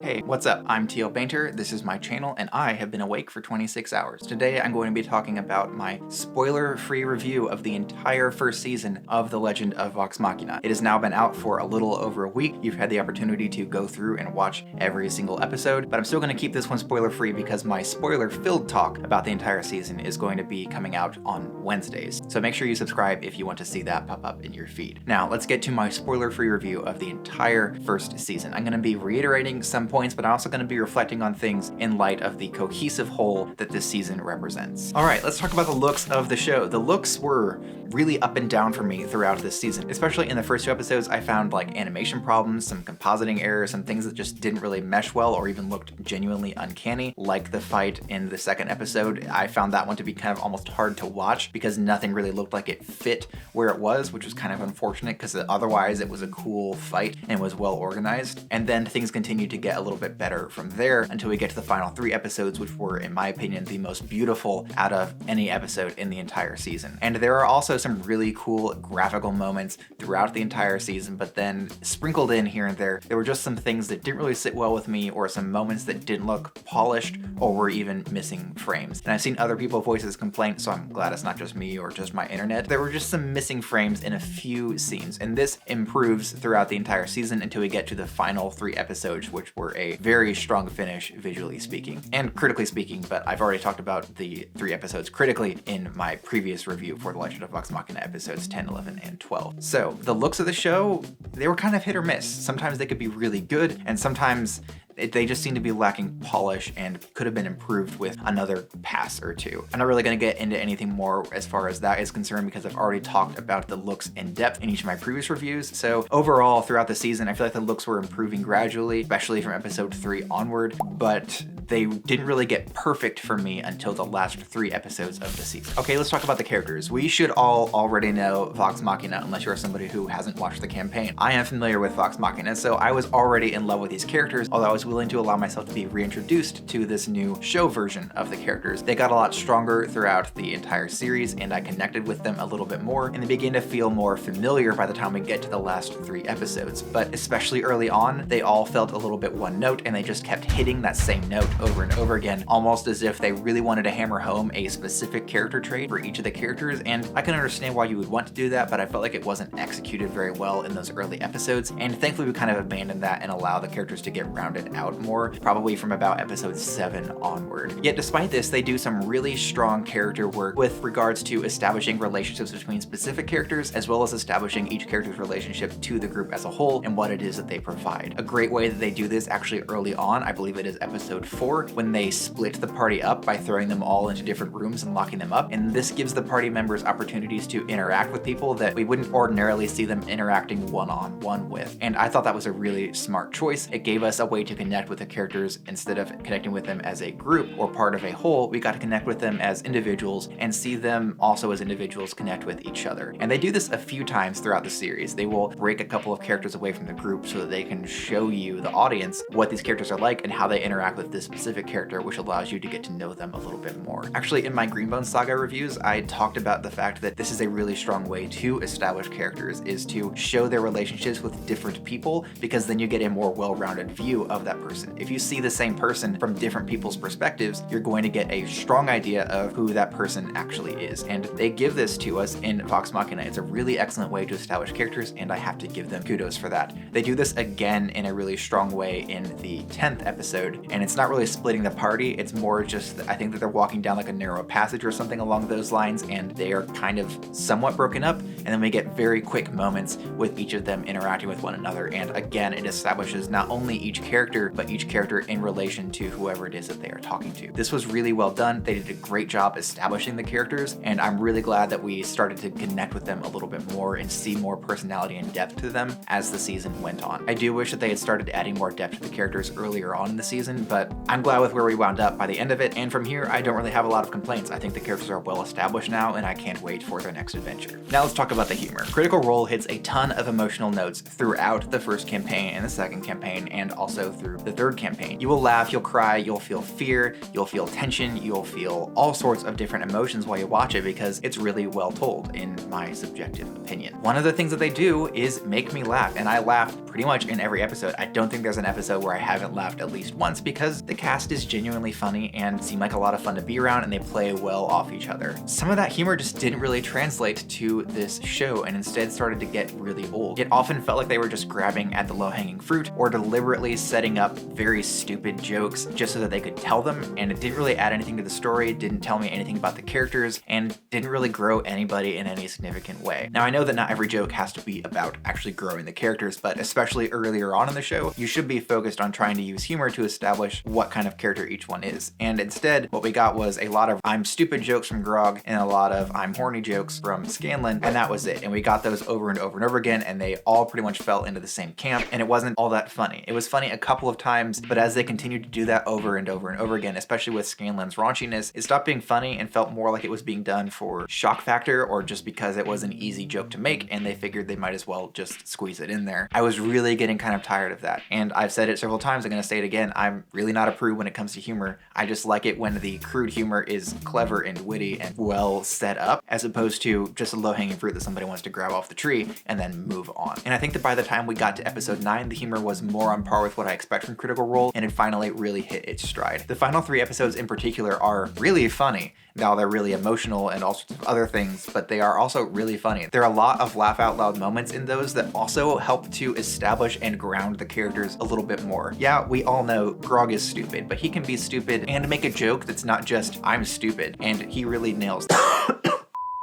Hey, what's up? I'm Teal Painter, this is my channel, and I have been awake for 26 hours. Today I'm going to be talking about my spoiler-free review of the entire first season of The Legend of Vox Machina. It has now been out for a little over a week. You've had the opportunity to go through and watch every single episode, but I'm still going to keep this one spoiler-free because my spoiler-filled talk about the entire season is going to be coming out on Wednesdays. So make sure you subscribe if you want to see that pop up in your feed. Now, let's get to my spoiler-free review of the entire first season. I'm going to be reiterating some points, but I'm also going to be reflecting on things in light of the cohesive whole that this season represents. All right, let's talk about the looks of the show. The looks were really up and down for me throughout this season. Especially in the first two episodes, I found like animation problems, some compositing errors, some things that just didn't really mesh well or even looked genuinely uncanny, like the fight in the second episode. I found that one to be kind of almost hard to watch because nothing really looked like it fit where it was, which was kind of unfortunate because otherwise it was a cool fight and was well organized. And then things continued to get a little bit better from there until we get to the final three episodes, which were, in my opinion, the most beautiful out of any episode in the entire season. And there are also some really cool graphical moments throughout the entire season, but then sprinkled in here and there were just some things that didn't really sit well with me, or some moments that didn't look polished or were even missing frames. And I've seen other people voice this complaint, so I'm glad it's not just me or just my internet. There were just some missing frames in a few scenes, and this improves throughout the entire season until we get to the final three episodes, which were a very strong finish visually speaking and critically speaking, but I've already talked about the three episodes critically in my previous review for The Legend of Vox Machina episodes 10, 11, and 12. So the looks of the show, they were kind of hit or miss. Sometimes they could be really good, and sometimes they just seem to be lacking polish and could have been improved with another pass or two. I'm not really going to get into anything more as far as that is concerned because I've already talked about the looks in depth in each of my previous reviews. So overall, throughout the season, I feel like the looks were improving gradually, especially from episode 3 onward, but they didn't really get perfect for me until the last 3 episodes of the season. Okay, let's talk about the characters. We should all already know Vox Machina unless you're somebody who hasn't watched the campaign. I am familiar with Vox Machina, so I was already in love with these characters, although I was willing to allow myself to be reintroduced to this new show version of the characters. They got a lot stronger throughout the entire series, and I connected with them a little bit more, and they began to feel more familiar by the time we get to the last 3 episodes. But especially early on, they all felt a little bit one note, and they just kept hitting that same note over and over again, almost as if they really wanted to hammer home a specific character trait for each of the characters. And I can understand why you would want to do that, but I felt like it wasn't executed very well in those early episodes, and thankfully we kind of abandoned that and allow the characters to get rounded out more, probably from about episode 7 onward. Yet despite this, they do some really strong character work with regards to establishing relationships between specific characters, as well as establishing each character's relationship to the group as a whole and what it is that they provide. A great way that they do this actually early on, I believe it is episode 4, when they split the party up by throwing them all into different rooms and locking them up, and this gives the party members opportunities to interact with people that we wouldn't ordinarily see them interacting one-on-one with. And I thought that was a really smart choice. It gave us a way to connect with the characters. Instead of connecting with them as a group or part of a whole, we got to connect with them as individuals and see them also as individuals connect with each other. And they do this a few times throughout the series. They will break a couple of characters away from the group so that they can show you, the audience, what these characters are like and how they interact with this specific character, which allows you to get to know them a little bit more. Actually, in my Greenbone Saga reviews, I talked about the fact that this is a really strong way to establish characters, is to show their relationships with different people, because then you get a more well-rounded view of that person. If you see the same person from different people's perspectives, you're going to get a strong idea of who that person actually is. And they give this to us in Vox Machina. It's a really excellent way to establish characters, and I have to give them kudos for that. They do this again in a really strong way in the 10th episode, and it's not really splitting the party, it's more just, I think that they're walking down like a narrow passage or something along those lines, and they are kind of somewhat broken up, and then we get very quick moments with each of them interacting with one another. And again, it establishes not only each character, but each character in relation to whoever it is that they are talking to. This was really well done. They did a great job establishing the characters, and I'm really glad that we started to connect with them a little bit more and see more personality and depth to them as the season went on. I do wish that they had started adding more depth to the characters earlier on in the season, but I'm glad with where we wound up by the end of it, and from here I don't really have a lot of complaints. I think the characters are well established now, and I can't wait for their next adventure. Now let's talk about about the humor. Critical Role hits a ton of emotional notes throughout the first campaign and the second campaign, and also through the third campaign. You will laugh, you'll cry, you'll feel fear, you'll feel tension, you'll feel all sorts of different emotions while you watch it because it's really well told, in my subjective opinion. One of the things that they do is make me laugh, and I laughed pretty much in every episode. I don't think there's an episode where I haven't laughed at least once because the cast is genuinely funny and seem like a lot of fun to be around, and they play well off each other. Some of that humor just didn't really translate to this show and instead started to get really old. It often felt like they were just grabbing at the low-hanging fruit or deliberately setting up very stupid jokes just so that they could tell them, and it didn't really add anything to the story, didn't tell me anything about the characters, and didn't really grow anybody in any significant way. Now, I know that not every joke has to be about actually growing the characters, but especially earlier on in the show, you should be focused on trying to use humor to establish what kind of character each one is. And instead, what we got was a lot of I'm stupid jokes from Grog and a lot of I'm horny jokes from Scanlan, and that was it. And we got those over and over and over again, and they all pretty much fell into the same camp, and it wasn't all that funny. It was funny a couple of times, but as they continued to do that over and over and over again, especially with Scanlan's raunchiness, it stopped being funny and felt more like it was being done for shock factor or just because it was an easy joke to make and they figured they might as well just squeeze it in there. I was really getting kind of tired of that, and I've said it several times, I'm gonna say it again, I'm really not a prude when it comes to humor. I just like it when the crude humor is clever and witty and well set up, as opposed to just a low-hanging fruit that somebody wants to grab off the tree and then move on. And I think that by the time we got to episode 9, the humor was more on par with what I expect from Critical Role, and it finally really hit its stride. The final 3 episodes in particular are really funny. Now they're really emotional and all sorts of other things, but they are also really funny. There are a lot of laugh out loud moments in those that also help to establish and ground the characters a little bit more. Yeah, we all know Grog is stupid, but he can be stupid and make a joke that's not just I'm stupid, and he really nails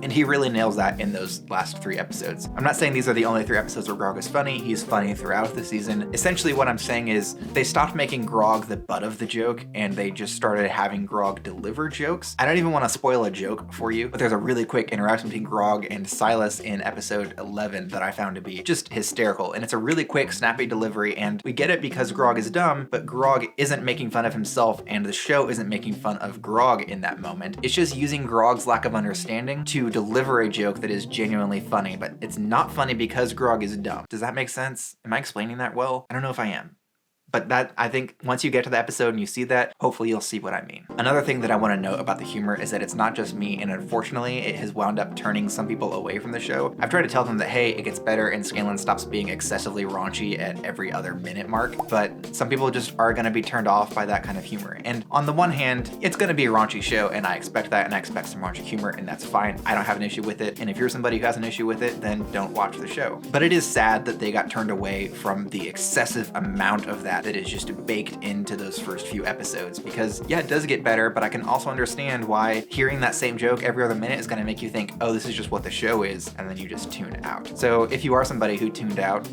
And he really nails that in those last 3 episodes. I'm not saying these are the only 3 episodes where Grog is funny. He's funny throughout the season. Essentially what I'm saying is they stopped making Grog the butt of the joke and they just started having Grog deliver jokes. I don't even want to spoil a joke for you, but there's a really quick interaction between Grog and Silas in episode 11 that I found to be just hysterical. And it's a really quick, snappy delivery, and we get it because Grog is dumb, but Grog isn't making fun of himself and the show isn't making fun of Grog in that moment. It's just using Grog's lack of understanding to deliver a joke that is genuinely funny, but it's not funny because Grog is dumb. Does that make sense? Am I explaining that well? I don't know if I am. But that, I think, once you get to the episode and you see that, hopefully you'll see what I mean. Another thing that I want to note about the humor is that it's not just me, and unfortunately, it has wound up turning some people away from the show. I've tried to tell them that, hey, it gets better and Scanlan stops being excessively raunchy at every other minute mark, but some people just are going to be turned off by that kind of humor. And on the one hand, it's going to be a raunchy show, and I expect that, and I expect some raunchy humor, and that's fine. I don't have an issue with it, and if you're somebody who has an issue with it, then don't watch the show. But it is sad that they got turned away from the excessive amount of that is just baked into those first few episodes, because yeah, it does get better, but I can also understand why hearing that same joke every other minute is going to make you think, oh, this is just what the show is, and then you just tune out. So if you are somebody who tuned out,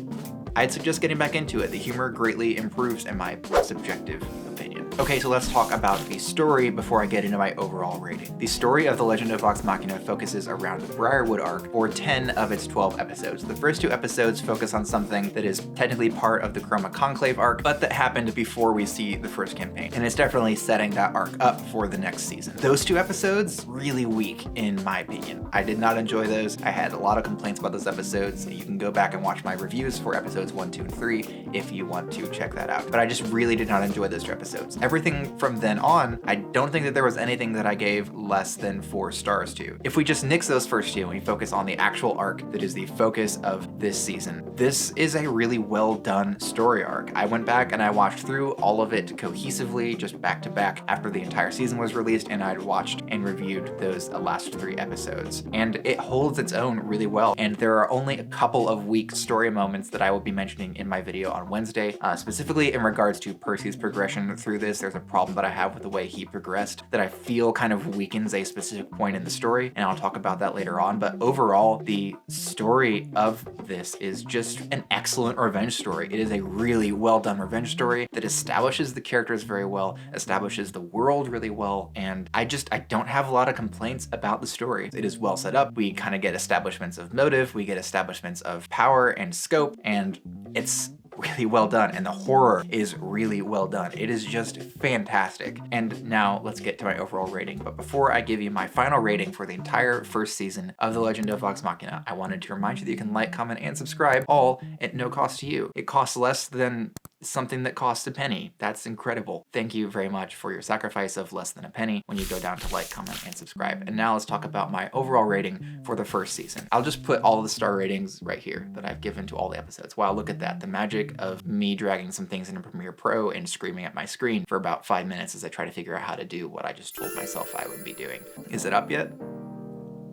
I'd suggest getting back into it. The humor greatly improves in my subjective opinion. Okay, so let's talk about the story before I get into my overall rating. The story of The Legend of Vox Machina focuses around the Briarwood arc for 10 of its 12 episodes. The first 2 episodes focus on something that is technically part of the Chroma Conclave arc, but that happened before we see the first campaign, and it's definitely setting that arc up for the next season. Those 2 episodes, really weak in my opinion. I did not enjoy those. I had a lot of complaints about those episodes. You can go back and watch my reviews for episodes 1, 2, and 3 if you want to check that out. But I just really did not enjoy those 2 episodes. Everything from then on, I don't think that there was anything that I gave less than 4 stars to. If we just nix those first 2 and we focus on the actual arc that is the focus of this season, this is a really well done story arc. I went back and I watched through all of it cohesively, just back to back after the entire season was released, and I'd watched and reviewed those last 3 episodes. And it holds its own really well. And there are only a couple of weak story moments that I will be mentioning in my video on Wednesday, specifically in regards to Percy's progression through this. There's a problem that I have with the way he progressed that I feel kind of weakens a specific point in the story, and I'll talk about that later on. But overall, the story of this is just an excellent revenge story. It is a really well done revenge story that establishes the characters very well, establishes the world really well, and I don't have a lot of complaints about the story. It is well set up. We kind of get establishments of motive, we get establishments of power and scope, and it's really well done, and the horror is really well done. It is just fantastic. And now let's get to my overall rating. But before I give you my final rating for the entire first season of The Legend of Vox Machina, I wanted to remind you that you can like, comment, and subscribe, all at no cost to you. It costs less than something that costs a penny. That's incredible. Thank you very much for your sacrifice of less than a penny when you go down to like, comment, and subscribe. And now let's talk about my overall rating for the first season. I'll just put all the star ratings right here that I've given to all the episodes. Wow, look at that. The magic of me dragging some things into Premiere Pro and screaming at my screen for about 5 minutes as I try to figure out how to do what I just told myself I would be doing. Is it up yet?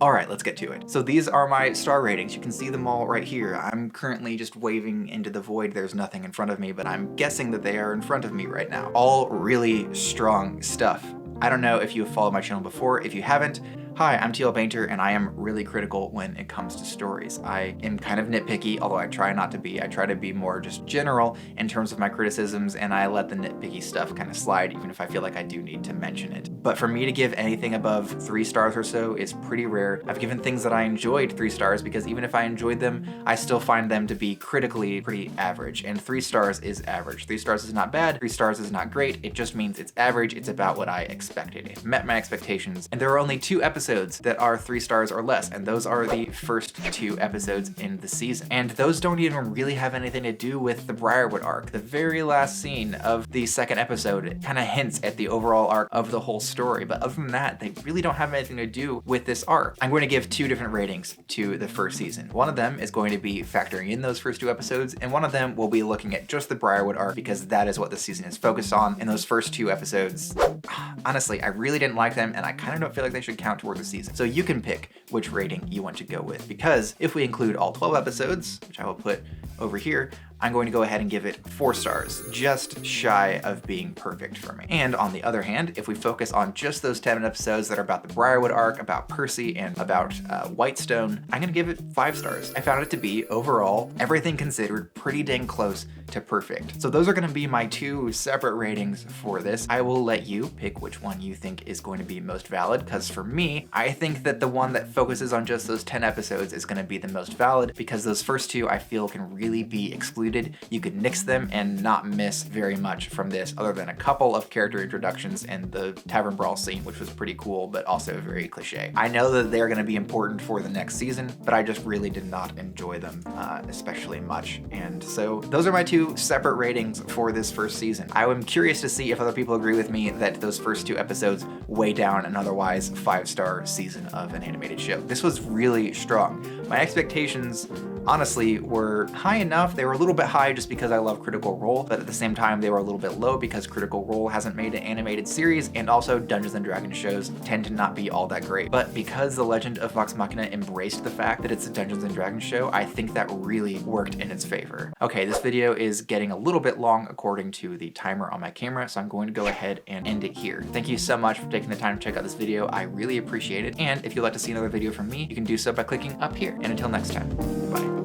All right, let's get to it. So these are my star ratings. You can see them all right here. I'm currently just waving into the void. There's nothing in front of me, but I'm guessing that they are in front of me right now. All really strong stuff. I don't know if you've followed my channel before. If you haven't, hi, I'm TL Painter, and I am really critical when it comes to stories. I am kind of nitpicky, although I try not to be. I try to be more just general in terms of my criticisms, and I let the nitpicky stuff kind of slide, even if I feel like I do need to mention it. But for me to give anything above 3 stars or so is pretty rare. I've given things that I enjoyed 3 stars because even if I enjoyed them, I still find them to be critically pretty average, and 3 stars is average. 3 stars is not bad, 3 stars is not great. It just means it's average. It's about what I expected. It met my expectations, and there are only 2 episodes that are 3 stars or less, and those are the first 2 episodes in the season. And those don't even really have anything to do with the Briarwood arc. The very last scene of the second episode kind of hints at the overall arc of the whole story, but other than that, they really don't have anything to do with this arc. I'm going to give 2 different ratings to the first season. One of them is going to be factoring in those first 2 episodes, and one of them will be looking at just the Briarwood arc because that is what the season is focused on. And those first 2 episodes, honestly, I really didn't like them, and I kind of don't feel like they should count toward the season. So you can pick which rating you want to go with, because if we include all 12 episodes, which I will put over here, I'm going to go ahead and give it 4 stars, just shy of being perfect for me. And on the other hand, if we focus on just those 10 episodes that are about the Briarwood arc, about Percy, and about Whitestone, I'm gonna give it 5 stars. I found it to be, overall, everything considered, pretty dang close to perfect. So those are gonna be my 2 separate ratings for this. I will let you pick which one you think is going to be most valid, because for me, I think that the one that focuses on just those 10 episodes is gonna be the most valid, because those first 2 I feel can really be excluded. You could nix them and not miss very much from this, other than a couple of character introductions and the tavern brawl scene, which was pretty cool, but also very cliche. I know that they're gonna be important for the next season, but I just really did not enjoy them especially much. And so those are my 2 separate ratings for this first season. I am curious to see if other people agree with me that those first 2 episodes weigh down an otherwise 5-star season of an animated show. This was really strong. My expectations, honestly, were high enough. They were a little bit high just because I love Critical Role, but at the same time, they were a little bit low because Critical Role hasn't made an animated series, and also Dungeons & Dragons shows tend to not be all that great. But because The Legend of Vox Machina embraced the fact that it's a Dungeons & Dragons show, I think that really worked in its favor. Okay, this video is getting a little bit long according to the timer on my camera, so I'm going to go ahead and end it here. Thank you so much for taking the time to check out this video. I really appreciate it. And if you'd like to see another video from me, you can do so by clicking up here. And until next time, bye.